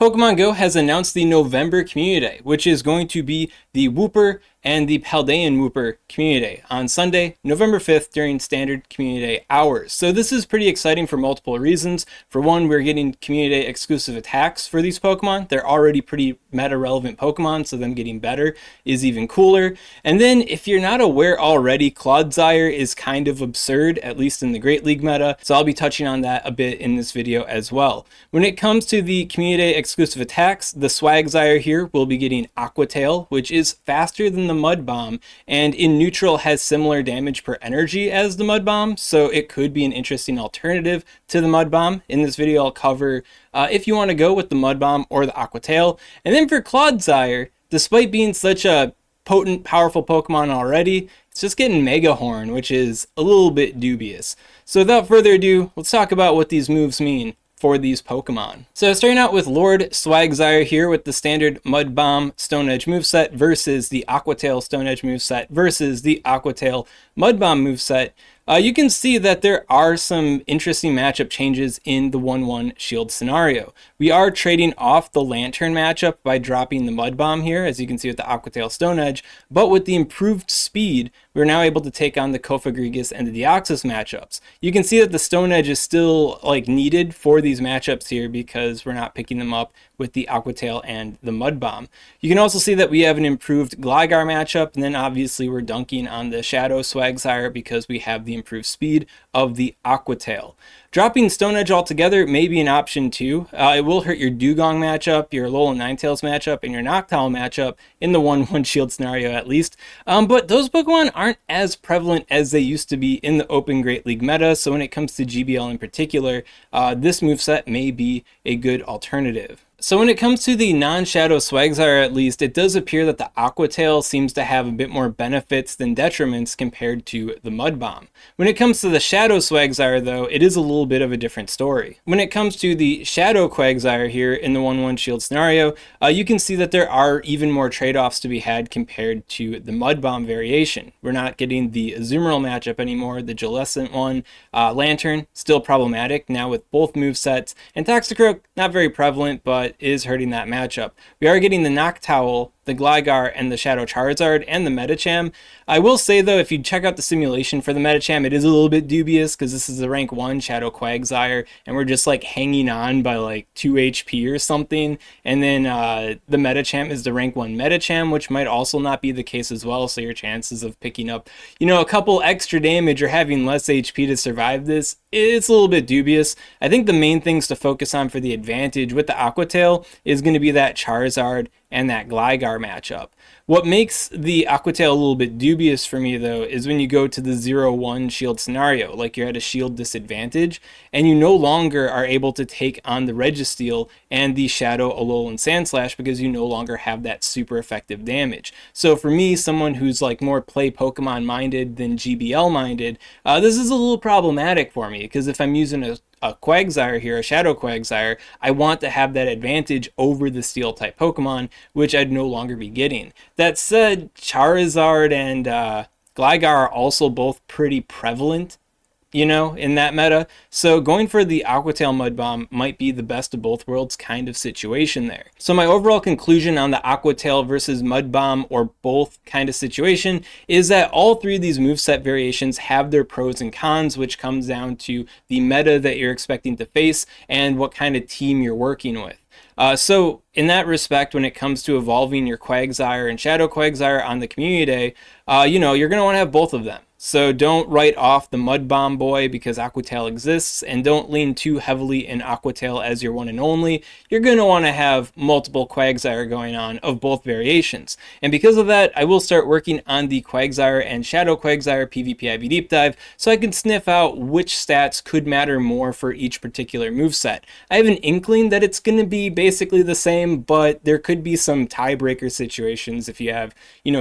Pokemon Go has announced the November Community Day, which is going to be the Wooper and the Paldean Wooper Community Day on Sunday, November 5th during standard Community Day hours. So this is pretty exciting for multiple reasons. For one, we're getting Community Day exclusive attacks for these Pokemon. They're already pretty meta-relevant Pokemon, so them getting better is even cooler. And then, if you're not aware already, Clodsire is kind of absurd, at least in the Great League meta, so I'll be touching on that a bit in this video as well. When it comes to the Community Day exclusive attacks, the SwagTips here will be getting Aqua Tail, which is faster than the Mud Bomb, and in neutral has similar damage per energy as the Mud Bomb, so it could be an interesting alternative to the Mud Bomb. In this video I'll cover if you want to go with the Mud Bomb or the Aqua Tail. And then for Clodsire, despite being such a potent, powerful Pokemon already, it's just getting Megahorn, which is a little bit dubious. So without further ado, let's talk about what these moves mean for these Pokemon. So starting out with Lord SwagTips here with the standard Mud Bomb Stone Edge moveset versus the Aqua Tail Stone Edge moveset versus the Aqua Tail Mud Bomb moveset. You can see that there are some interesting matchup changes in the 1-1 shield scenario. We are trading off the Lantern matchup by dropping the Mud Bomb here, as you can see with the Aqua Tail Stone Edge, but with the improved speed, we're now able to take on the Quagsire and the Deoxys matchups. You can see that the Stone Edge is still needed for these matchups here because we're not picking them up with the Aqua Tail and the Mud Bomb. You can also see that we have an improved Qugasire matchup, and then obviously we're dunking on the Shadow SwagTips because we have the improved speed of the Aqua Tail. Dropping Stone Edge altogether may be an option too. It will hurt your Dugong matchup, your Alolan Ninetales matchup, and your Noctowl matchup in the 1-1 shield scenario at least. But those Pokemon aren't as prevalent as they used to be in the Open Great League meta, so when it comes to GBL in particular, this moveset may be a good alternative. So when it comes to the non-Shadow SwagTips at least, it does appear that the Aqua Tail seems to have a bit more benefits than detriments compared to the Mud Bomb. When it comes to the Shadow SwagTips though, it is a little bit of a different story. When it comes to the Shadow Quagsire here in the 1-1 shield scenario, you can see that there are even more trade-offs to be had compared to the Mud Bomb variation. We're not getting the Azumarill matchup anymore, the Jalescent one. Lantern, still problematic now with both movesets, and Toxicroak, not very prevalent, but is hurting that matchup. We are getting the Noctowl, the Gligar, and the Shadow Charizard, and the Medicham. I will say though, if you check out the simulation for the Medicham, it is a little bit dubious because this is the rank 1 Shadow Quagsire, and we're just hanging on by 2 HP or something. And then the Medicham is the rank 1 Medicham, which might also not be the case as well, so your chances of picking up, a couple extra damage or having less HP to survive this, it's a little bit dubious. I think the main things to focus on for the advantage with the Aqua Tail is going to be that Charizard and that Gligar matchup. What makes the Aqua Tail a little bit dubious for me though is when you go to the 0-1 shield scenario, you're at a shield disadvantage and you no longer are able to take on the Registeel and the Shadow, Alolan Sandslash because you no longer have that super effective damage. So for me, someone who's more play Pokemon minded than GBL minded, this is a little problematic for me because if I'm using a Quagsire here, a Shadow Quagsire, I want to have that advantage over the Steel type Pokemon, which I'd no longer be getting. That said, Charizard and Gligar are also both pretty prevalent, in that meta. So going for the Aqua Tail Mud Bomb might be the best of both worlds kind of situation there. So my overall conclusion on the Aqua Tail versus Mud Bomb or both kind of situation is that all three of these moveset variations have their pros and cons, which comes down to the meta that you're expecting to face and what kind of team you're working with. So in that respect, when it comes to evolving your Quagsire and Shadow Quagsire on the Community Day, you're going to want to have both of them. So don't write off the Mud Bomb boy because Aqua Tail exists, and don't lean too heavily in Aqua Tail as your one and only. You're going to want to have multiple Quagsire going on of both variations. And because of that, I will start working on the Quagsire and Shadow Quagsire PvP IV Deep Dive so I can sniff out which stats could matter more for each particular moveset. I have an inkling that it's going to be basically the same, but there could be some tiebreaker situations if you have,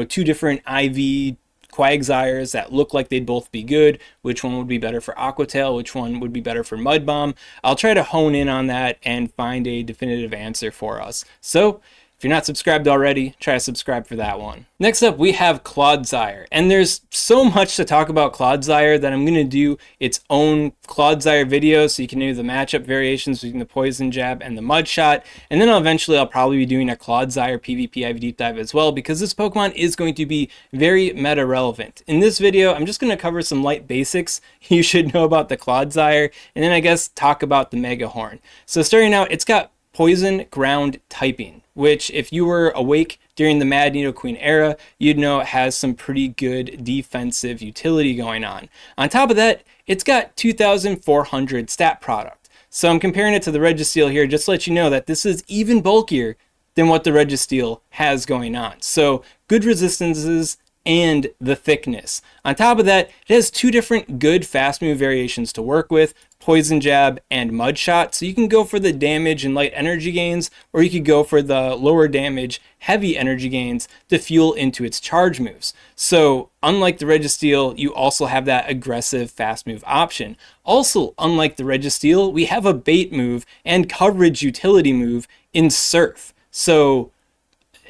two different IV Quagsires that look like they'd both be good. Which one would be better for Aqua Tail? Which one would be better for Mud Bomb? I'll try to hone in on that and find a definitive answer for us. So If you're not subscribed already, try to subscribe for that one. Next up, we have Clodsire. And there's so much to talk about Clodsire that I'm going to do its own Clodsire video so you can do the matchup variations between the Poison Jab and the Mud Shot. And then I'll probably be doing a Clodsire PvP IV deep dive as well, because this Pokemon is going to be very meta relevant. In this video, I'm just going to cover some light basics you should know about the Clodsire, and then I guess talk about the Megahorn. So starting out, it's got Poison Ground typing, which if you were awake during the Mad Nidoqueen era, you'd know it has some pretty good defensive utility going on. On top of that, it's got 2,400 stat product. So I'm comparing it to the Registeel here just to let you know that this is even bulkier than what the Registeel has going on. So good resistances and the thickness. On top of that, it has two different good fast move variations to work with, Poison Jab and Mud Shot. So you can go for the damage and light energy gains, or you could go for the lower damage, heavy energy gains to fuel into its charge moves. So unlike the Registeel, you also have that aggressive fast move option. Also, unlike the Registeel, we have a bait move and coverage utility move in Surf. So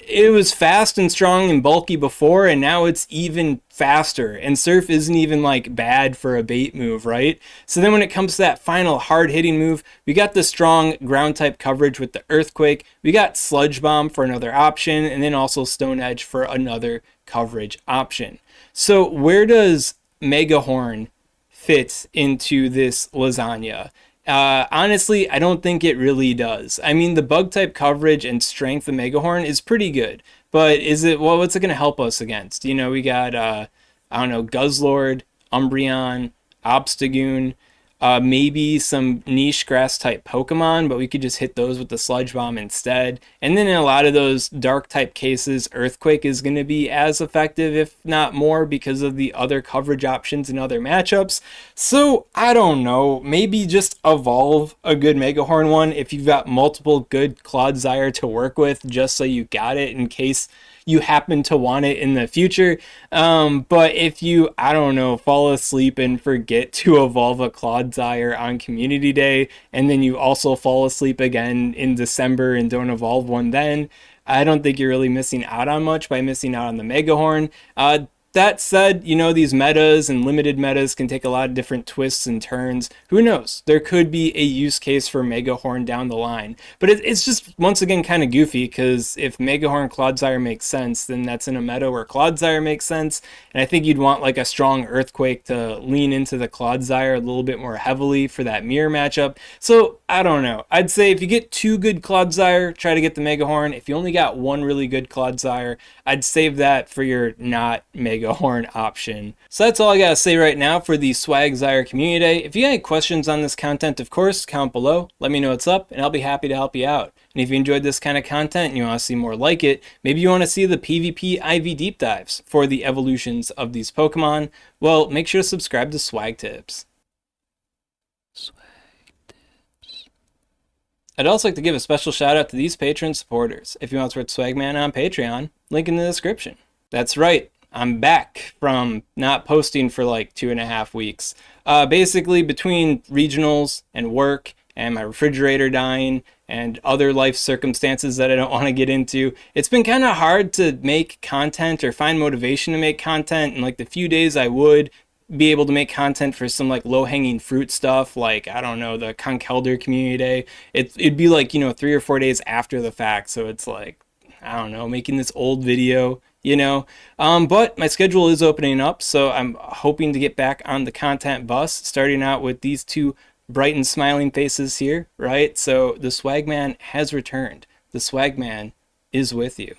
it was fast and strong and bulky before, and now it's even faster. And Surf isn't even like bad for a bait move, right? So then when it comes to that final hard hitting move, we got the strong ground type coverage with the Earthquake. We got Sludge Bomb for another option, and then also Stone Edge for another coverage option. So where does Megahorn fit into this lasagna? Honestly, I don't think it really does. I mean, the bug type coverage and strength of Megahorn is pretty good, but what's it going to help us against? You know, we got, I don't know, Guzzlord, Umbreon, Obstagoon, maybe some niche grass type Pokemon, but we could just hit those with the Sludge Bomb instead. And then in a lot of those dark type cases, Earthquake is going to be as effective, if not more, because of the other coverage options in other matchups. So I don't know, maybe just evolve a good Megahorn one if you've got multiple good Clodsire to work with, just so you got it in case you happen to want it in the future. But if you, I don't know, fall asleep and forget to evolve a Clodsire on Community Day, and then you also fall asleep again in December and don't evolve one then, I don't think you're really missing out on much by missing out on the Megahorn. That said, you know, these metas and limited metas can take a lot of different twists and turns. Who knows? There could be a use case for Megahorn down the line. But it's just, once again, kind of goofy, because if Megahorn Clodsire makes sense, then that's in a meta where Clodsire makes sense. And I think you'd want like a strong Earthquake to lean into the Clodsire a little bit more heavily for that mirror matchup. So I don't know. I'd say if you get two good Clodsire, try to get the Megahorn. If you only got one really good Clodsire, I'd save that for your not Megahorn option. So that's all I gotta say right now for the SwagTips Community Day. If you got any questions on this content, of course, comment below. Let me know what's up, and I'll be happy to help you out. And if you enjoyed this kind of content and you want to see more like it, maybe you want to see the PvP IV deep dives for the evolutions of these Pokemon, well, make sure to subscribe to SwagTips. I'd also like to give a special shout out to these Patreon supporters. If you want to support Swagman on Patreon, link in the description. That's right, I'm back from not posting for like 2.5 weeks. Basically, between regionals and work and my refrigerator dying and other life circumstances that I don't want to get into, it's been kind of hard to make content or find motivation to make content. And like the few days I would be able to make content for some like low-hanging fruit stuff, like, I don't know, the Qugasire Community Day, it'd be like, you know, 3 or 4 days after the fact. So it's like, I don't know, making this old video, you know. But my schedule is opening up, so I'm hoping to get back on the content bus, starting out with these two bright and smiling faces here, right? So the Swagman has returned. The Swagman is with you.